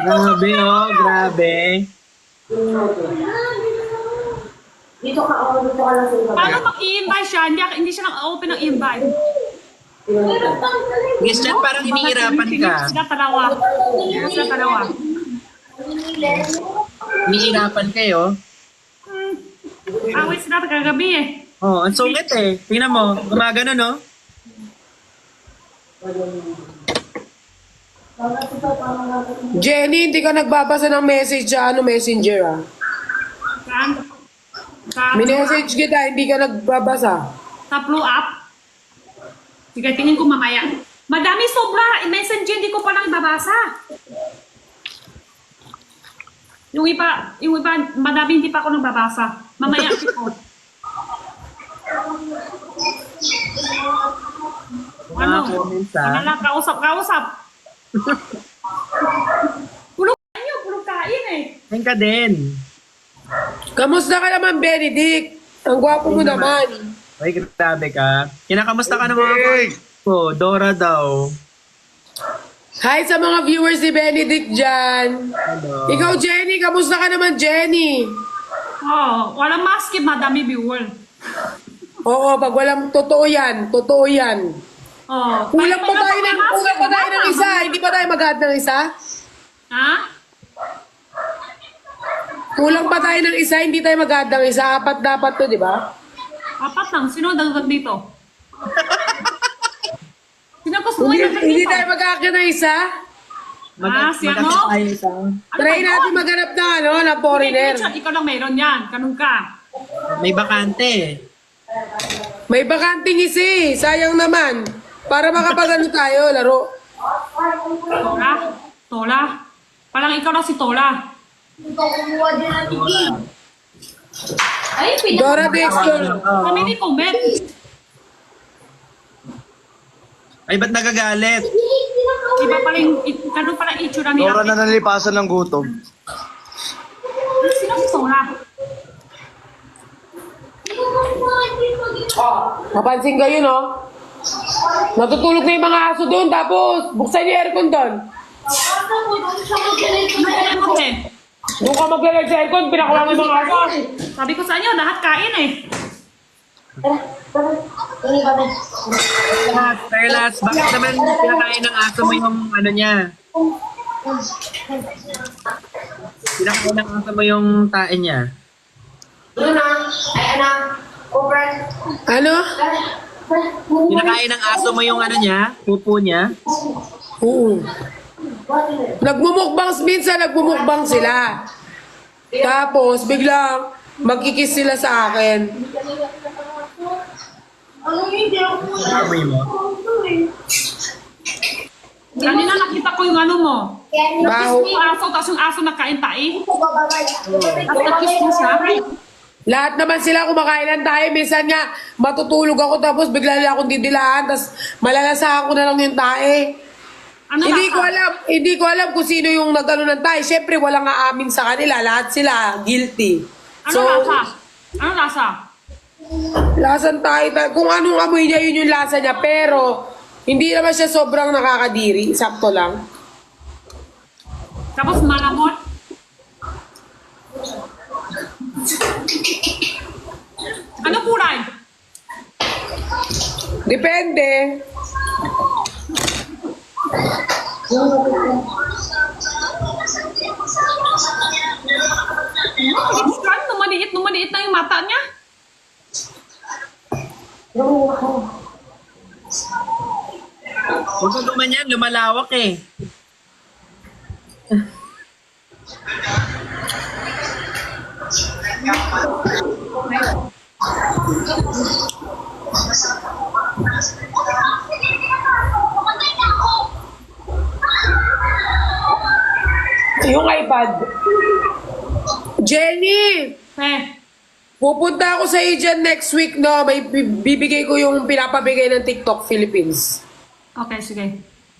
Grabe, oh. Grabe. Dito ka lang sa iba. Paano mag-i-invite siya? Hindi siya nang-open ng invite. Yes, chat, parang iniirapan ka. Sila dalawa. Iniirapan kayo. Awit sila kagabi eh. Oh, ang sungit eh. Tingnan mo. Gumagano, no? Jenny, hindi ka nagbabasa ng message sa messenger ah. Saan? Sa Minessage kita, hindi ka nagbabasa. Blue Up. Sige, tingin ko mamaya. Madami sobra. Messenger, hindi ko pa lang babasa. Yung iba, madami hindi pa ako nagbabasa. Mamaya ko. Ano? Comments, ah. Ano lang, kausap. Pulong kain eh. Tingin ka din. Kamusta ka naman, Benedict? Ang gwapo mo naman. Ay, grabe ka. Kinakamusta ka ng mga ko? Dora daw. Hi sa mga viewers ni Benedict dyan. Hello. Ikaw, Jenny, kamusta ka naman, Jenny? Oh, walang maskip, madami viewer. Oo, pag walang totoo yan. Oh, Kulang pa tayo ng isa. Hindi pa tayo mag-add ng isa? Ha? Kulang pa tayo ng isa, hindi tayo mag-add ng isa. Apat dapat to, di ba? Apat lang. Sino dagdag dito? Sino gusto mo yung dagdag Hindi dito? tayo mag-add ng isa. Si ano? Try natin maghanap ng foreigner. Ikaw lang meron yan. Ganun ka. May bakante. May bakanting isa eh. Sayang naman. Para makapagano tayo, laro. Tola. Parang ikaw lang si Tola. Ay, Dora Dexter. Kami ni comment. Ay, ba't nagagalit? Iba pala yung, ganun pala itsura niya. Dora na nalipasan ng gutom. Sino si Tola? Mapansin kayo, no? Natutulog na yung mga aso doon, tapos buksan yung aircon doon. Ano ko eh? Doon ka maglalag sa aircon, pinakuha ng mga aso. Sabi ko sa inyo, lahat kain eh. Perlas, bakit naman pinakain ng aso mo yung ano niya? Pinakain ng aso mo yung tae niya? Ano? Pinakain ng aso mo yung ano niya? Pupo niya? Oo. Nagmumukbang, minsan nagmumukbang sila. Tapos, biglang magkikis sila sa akin. Amoy mo? Kanina nakita ko yung ano mo. Baho. Yung aso, tapos yung aso nakain tae. Tapos nag-kiss mo siya. Lahat naman sila kumakain ng tayo. Minsan nga, matutulog ako tapos bigla nila akong didilaan. Tapos malalasahan ko na lang yung tae. Ano Hindi ko alam kung sino yung nag-ano ng tayo. Siyempre, walang aamin sa kanila. Lahat sila guilty. Ano lasa? Ano lasa? Lasang tayo. Kung anong amoy niya, yun yung lasa niya. Pero, hindi naman siya sobrang nakakadiri. Sakto lang. Tapos malamot. Ano kulay? Depende. Lumaliit na yung mata niya. Huwag ka gumanyan, lumalawak eh. Yung iPad. Jenny! Pupunta ako sa iyo dyan next week, no? May bibigay ko yung pinapabigay ng TikTok Philippines. Okay, sige.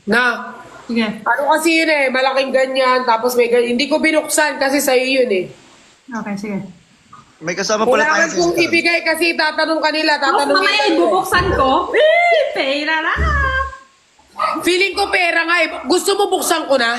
Na, Sige. ano kasi yun eh, malaking ganyan, tapos may ganyan. Hindi ko binuksan kasi sa'yo yun eh. Okay, sige. May kasama pala tayo Kailangan kong ibigay kasi tatanong kanila, tatanong Mamaya ibubuksan ko. Pera lang. Feeling ko pera nga eh. Gusto mo buksan ko na?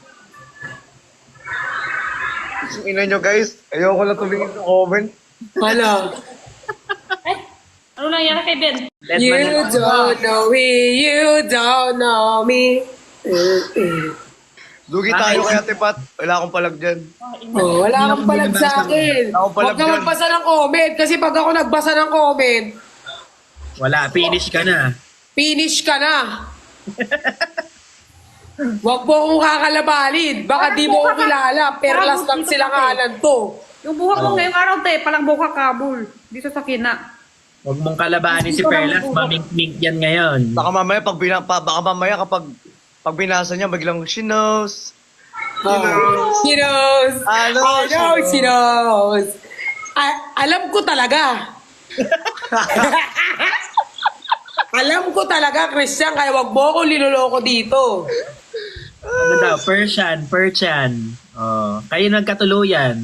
Yung ina nyo guys, ayoko na tumingin sa comment. Ano? Ano nangyari kay Ben? Let You man- don't know me, you don't know me. Dugi tayo kay Ate Pat. Wala akong palag dyan. Oh, wala kang palag sa akin. Wala akong palag Huwag ka dyan. magbasa ng comment. Kasi pag ako nagbasa ng comment, Wala, finish ka na. finish ka na. Huwag mo akong kakalabanin. Baka di mo ako kilala. Perlas lang sila kanan to. Yung buhok mo ngayong araw, te, palang buhok kabul. Dito sa kina. Huwag mong kalabanin si Perlas, mamink-mink yan ngayon. Baka mamaya pag binasa niya, biglang, she knows. She knows. I know I know she she knows. Alam ko talaga. Alam ko talaga, Christian, kaya wag mo akong linuloko dito. Ano daw? Persian. Oh, kayo nagkatuluyan.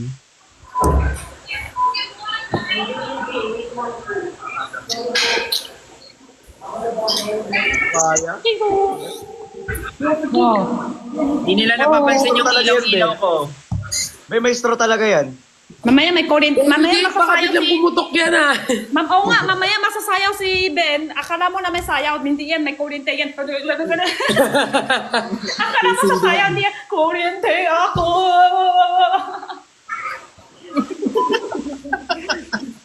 Hindi nila napapansin yung ilaw-ilaw ko. May maestro talaga yan. Mamaya may current. Mamaya Hindi, baka masasayaw biglang si... pumutok yan ah. Oo nga, mamaya masasayaw si Ben. Akala mo na may sayaw. Hindi yan, may kuryente yan. Akala mo sasayaw, hindi yan. Kuryente ako.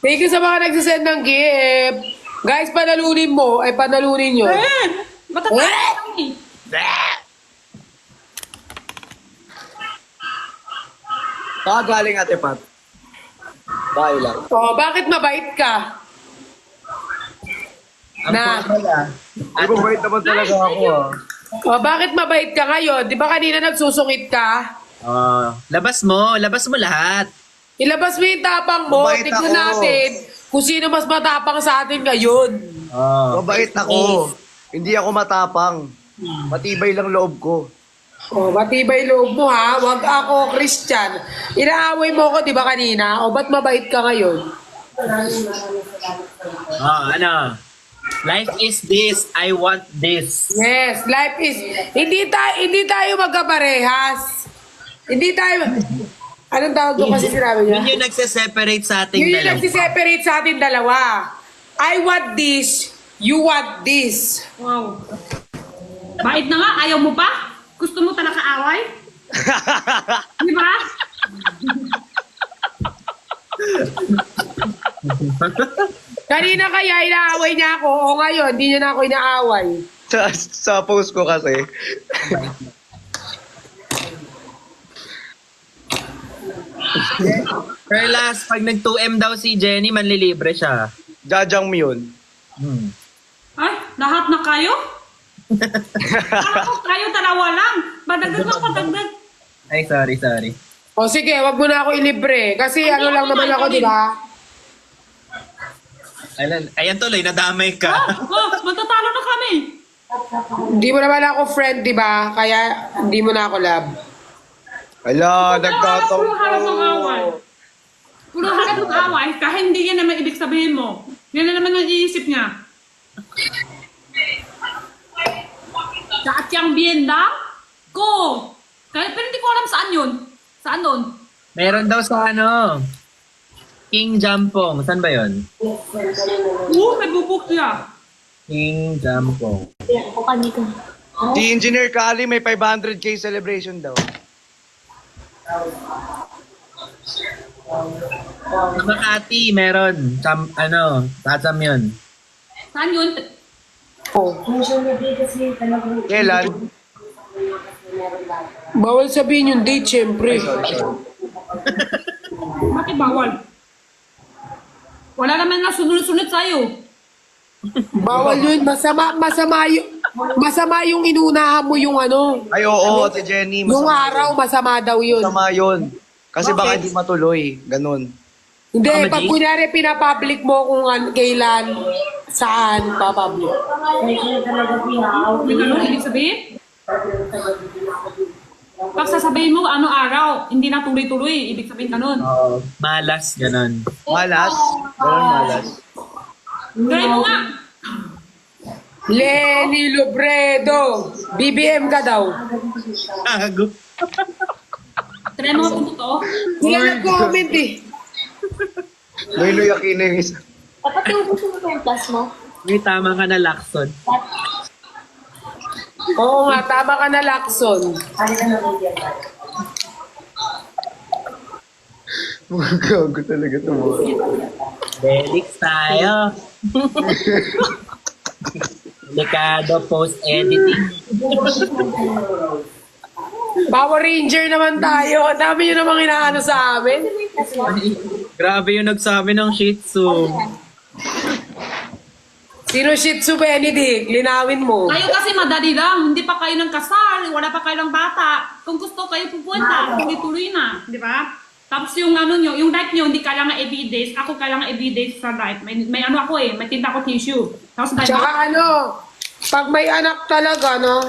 Thank you sa mga nagsisend ng gift. Guys, panalunin mo. Ay, panalunin nyo. Ben! Matatapos eh. Baka galing Ate Pat. Bye lang. Oh, bakit mabait ka? Ang Na. pala. Di ba bait naman talaga ako ah. Oh, bakit mabait ka ngayon? Di ba kanina nagsusungit ka? Oh, labas mo lahat. Ilabas mo yung tapang mo. Mabait Tignan ako. natin kung sino mas matapang sa atin ngayon. Oh. Mabait ako. Hindi ako matapang. Matibay lang loob ko. Oh, matibay loob mo ha. Huwag ako, Christian. Inaaway mo ako, di ba kanina? O, ba't mabait ka ngayon? Oh, ano? Life is this. I want this. Yes, life is... Hindi tayo magkaparehas. Hindi tayo... Anong tawag doon kasi sinabi niya? Yun yung nagse-separate sa ating Yun yung dalawa. nagsiseparate sa atin dalawa. I want this, you want this. Wow. Bait na nga, ayaw mo pa? Gusto mo talaga away? Di ba? Kanina kaya inaaway niya ako, o ngayon, hindi niya na ako inaaway. Sa post ko kasi. Perlas, pag nag-2M daw si Jenny, manlilibre siya. Jajang mo yun. Ay, lahat na kayo? Ako kayo dalawa lang. Padagdag lang, padagdag. Ay, sorry. O sige, wag mo na ako ilibre. Kasi Ay, ano hindi lang ako naman ako, nakikinig. di ba? Ayan tuloy, nadamay ka. Matatalo na kami. Hindi mo naman ako friend, di ba? Kaya hindi mo na ako love. Ala, Puro harap ng away. nagtatong. Puro harap ng away. Kahit hindi yan naman ibig sabihin mo. Yan na naman ang iisip niya. Sa atyang bienda ko. Pero hindi ko alam saan yun. Saan nun? Meron daw sa King Jampong. Saan ba yon? May bubuk siya. King Jampong. Si Engineer Kali may 500k celebration daw. Sa Makati, meron. Tatsam yun. Saan yun? Kailan? Bawal sabihin yung date, syempre. Bakit bawal? Wala naman na sunod-sunod sa'yo. Bawal yun. Masama yung inunahan mo yung ano. Ay, oo, Ate Jenny. Yung masama araw, masama daw yun. Masama yun. Kasi baka hindi matuloy. Ganun. Hindi, Baka pag madi- kunyari pinapublic mo kung kailan, saan, papublic. May ganun, ibig sabihin? Pag sasabihin mo, ano araw, hindi na tuloy-tuloy, ibig sabihin ganun. Malas, ganon. Malas. Ganun malas. Try mo nga. Lenny Lobredo, BBM ka daw. Gago. Kaya mga kung totoo. Wala nag-comment eh. May yakin na yung isa. Dapat iubusin mo yung plus mo. May tama ka na, Lacson. Oo nga, tama ka na, Lacson. Gago talaga ito mo. Delix tayo. Delikado post-editing. Power Ranger naman tayo. Ang dami nyo namang inaano sa amin. Grabe yung nagsabi ng Shih Tzu. Sino Shih Tzu Benedict? Linawin mo. Kayo kasi madali lang. Hindi pa kayo ng kasal. Wala pa kayo ng bata. Kung gusto kayo pupunta, tuloy-tuloy na. Di ba? Tapos yung ano nyo, yung life nyo, hindi kailangan everydays. Ako kailangan everydays sa life. May ano ako eh, may tinta ko tissue. Tapos Tsaka ano, pag may anak talaga, no?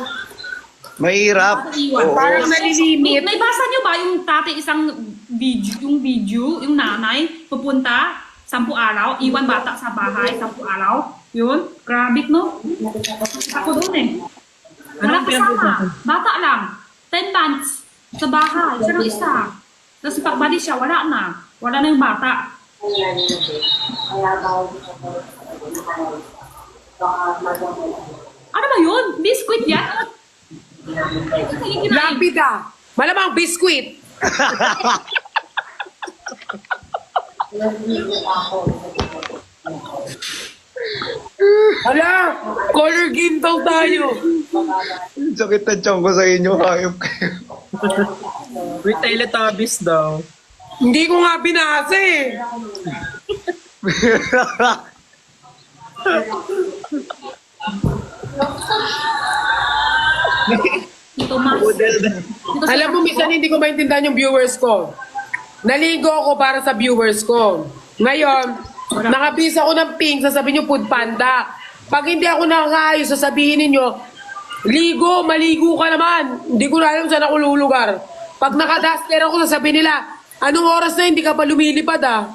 Mahirap. Parang nalilimit. May basa nyo ba yung tatay isang video, yung nanay, pupunta, 10 araw, iwan bata sa bahay, 10 araw. Yun, grabe no? Ako doon eh. Wala kasama, bata lang. 10 months sa bahay, siya lang isa. Tapos pagbalik siya, wala na. Wala na yung bata. Ano ba yun? Biscuit yan? Lapida. Malamang biskuit. Hala, color game daw tayo. Sakit na tiyan ko sa inyo, hayop kayo. With Teletubbies daw. Hindi ko nga binasa eh. Ito mas. Alam mo, minsan hindi ko maintindihan yung viewers ko. Naligo ako para sa viewers ko. Ngayon, nakabis ako ng pink, sasabihin nyo food panda. Pag hindi ako nakakaayos, sasabihin ninyo, ligo, maligo ka naman. Hindi ko na alam saan ako lulugar. Pag nakaduster ako, sasabihin nila, anong oras na hindi ka pa lumilipad ah?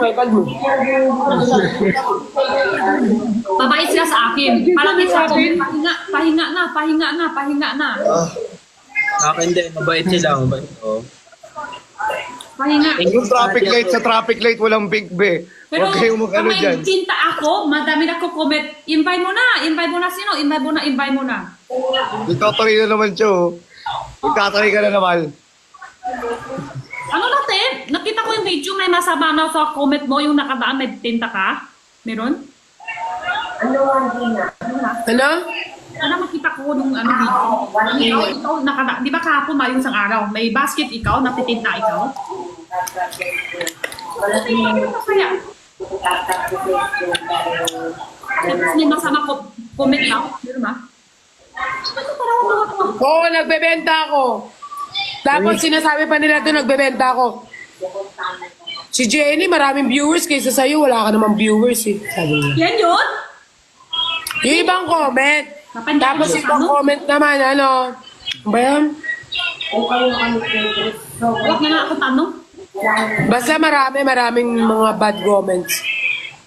iPad mo. Babait sila sa akin. Parang sa akin, pahinga na. Akin din, mabait sila. Mabait. Oh. Pahinga. Yung traffic light sa traffic light, walang big be. Pero Huwag kayong mag-ano kung dyan. may tinta ako, madami na ko comment. Invite mo na sino? Invite mo na. Nagtataray na naman siya, oh. Nagtataray ka na naman. Ano natin? Nakita ko yung video, may masama na sa comment mo, yung nakadaan, may tinta ka? Meron? Ano ang gina? Ano? Ano makita ko nung video? Ikaw nakadaan. Di ba kahapon ba yung isang araw? May basket ikaw, napitinta ikaw? Ano kaya? Tapos may masama comment lang? Meron ba? Ano parang Oo, nagbebenta ako. Tapos sinasabi pa nila doon, nagbebenta ako. Si Jenny, maraming viewers kaysa sa'yo, wala ka namang viewers eh. Sabi niya. Yan yun? Yung ibang comment. Napanda Tapos ko ibang ano? comment naman, ano? Ano ba yan? Huwag na lang ako tanong. Basta maraming mga bad comments.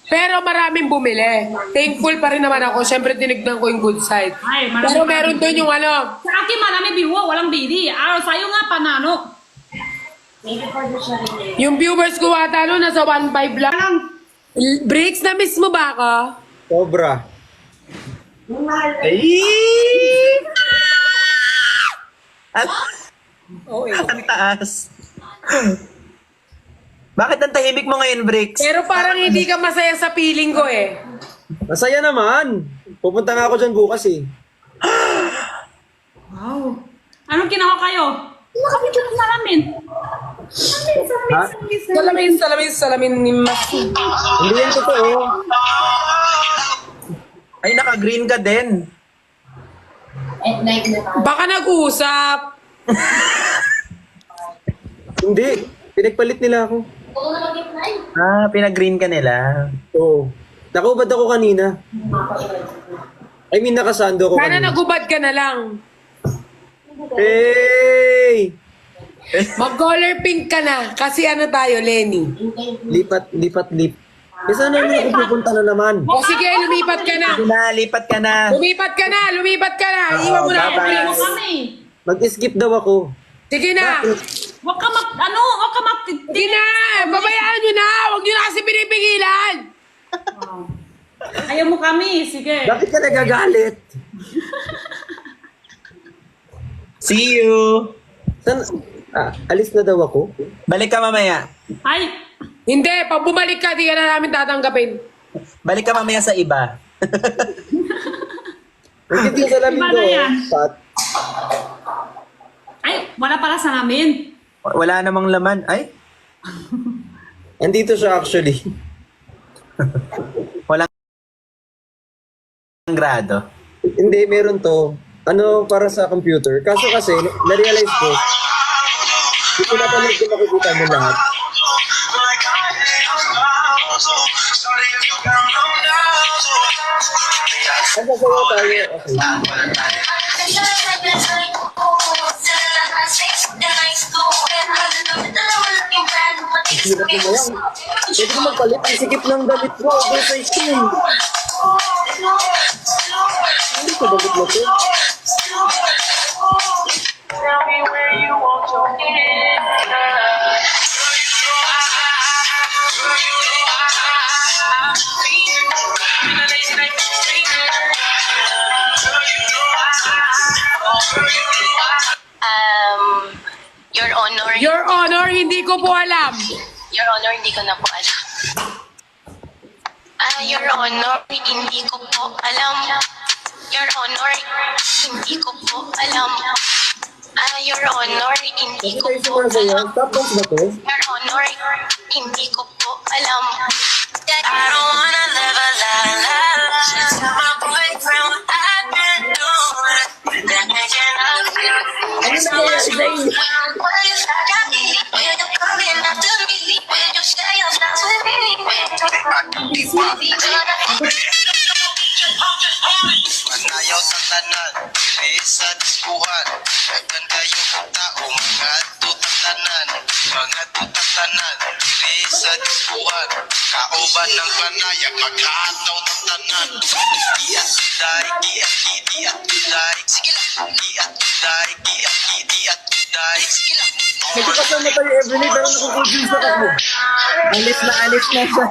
Pero maraming bumili. Thankful pa rin naman ako. Siyempre tinignan ko yung good side. Ay, marami Pero pa. meron doon yung ano, Sa akin marami biwa, walang bili. Sa'yo nga panalo. yung viewers ko ata no, nasa 1.5 lang. Breaks na miss mo ba ako? Cobra. Ay! Ang taas. Bakit ang tahimik mo ngayon, Bricks? Pero parang hindi ka masaya sa feeling ko eh. Masaya naman. Pupunta nga ako dyan bukas eh. Wow. Anong ginawa kayo? Nakabidyo na namin. Salamin ni Mas. Hindi yan totoo. Ay, naka-green ka din. At night na tayo. Baka nag-uusap. Hindi. Pinagpalit nila ako. Oo naman yung night. Ah, pinag-green ka nila. Oo. Nakubad ako kanina. I mean, nakasando ako Sana kanina. nagubad ka na lang. Hey! Mag-color pink ka na. Kasi ano tayo, Lenny? Lipat lip. Eh, saan naman ako pupunta na naman? O sige, lumipat ka na. Sige na, lipat ka na. Lumipat ka na, lumipat ka na. Iwan mo na ako, bye-bye. Ayaw mo please. kami. Mag-skip daw ako. Sige na. Huwag ka Sige na. Babayaan nyo na. Huwag nyo na kasi pinipigilan. Ayaw mo kami, sige. Bakit ka nagagalit? See you. San, alis na daw ako? Balik ka mamaya. Ay, Hindi, pag bumalik ka, di ka na namin tatanggapin. Balik ka mamaya sa iba. Bakit yung salamin Iba ko? na yan. Pat. ay, wala pala sa namin. Wala namang laman. Ay, Andito siya actually. walang grado. Hindi, meron to. Ano, para sa computer. Kaso kasi, na-realize ko, hindi ko napanood kung makikita mo lahat. Ang sasayaw tayo. Okay. Hirap mo yan. Pwede ko magpalit. Ang sikip ng damit ko. Doon sa skin. Ano sa damit mo to? Your Honor, Your Honor, hindi ko po alam. Your Honor, hindi ko na po alam. Your Honor, hindi ko po alam. Your Honor, hindi ko po alam. Your Honor, hindi Kasi ko tayo po sumasayaw. alam. Stop dance ba to? Your Honor, hindi ko po alam. I don't wanna live a la. Tell my boyfriend what I've been doing. That making up. Ano nangyayari sa inyo? Panayaw sa tanan, sa diskuhan. Nagdan kayo ng tao, mga tutatanan. Mga tutatanan, sa diskuhan. Kauban ng panayag, magkataw ng tanan. Iat uday, iat uday. Sige lang. Iat uday, iat uday. Sige lang. Nagkakasama tayo every night pero nakukonfuse ako. Alis na siya.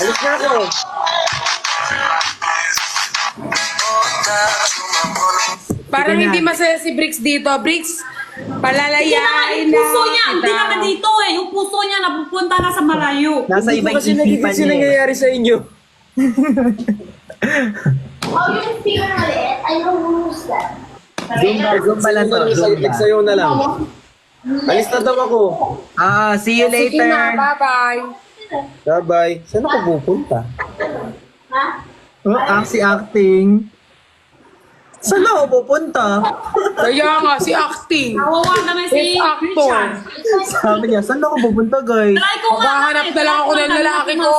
Alis na ako. Parang Sige na. hindi masaya si Bricks dito. Bricks, palalayain Yung puso niya, kita. hindi naman dito eh. Yung puso niya napupunta na sa malayo. Nasa Hindi ibang ko kasi nagigits isipan yung niya. nangyayari sa inyo. Oh, yung speaker na ulit. I don't use that. Zoom pala to. Zoom ba? Nagsayaw na lang. Alis na daw ako. See you Sige na, later. bye-bye. Bye-bye. Saan ako pupunta? Ha? Oh, acting. Saan ako pupunta? Kaya nga, si acting. Kawawa naman si Best actor. Richard. Sabi niya, saan ako pupunta guys? Try ko nga. Maghahanap na lang ako ng lalaki ko.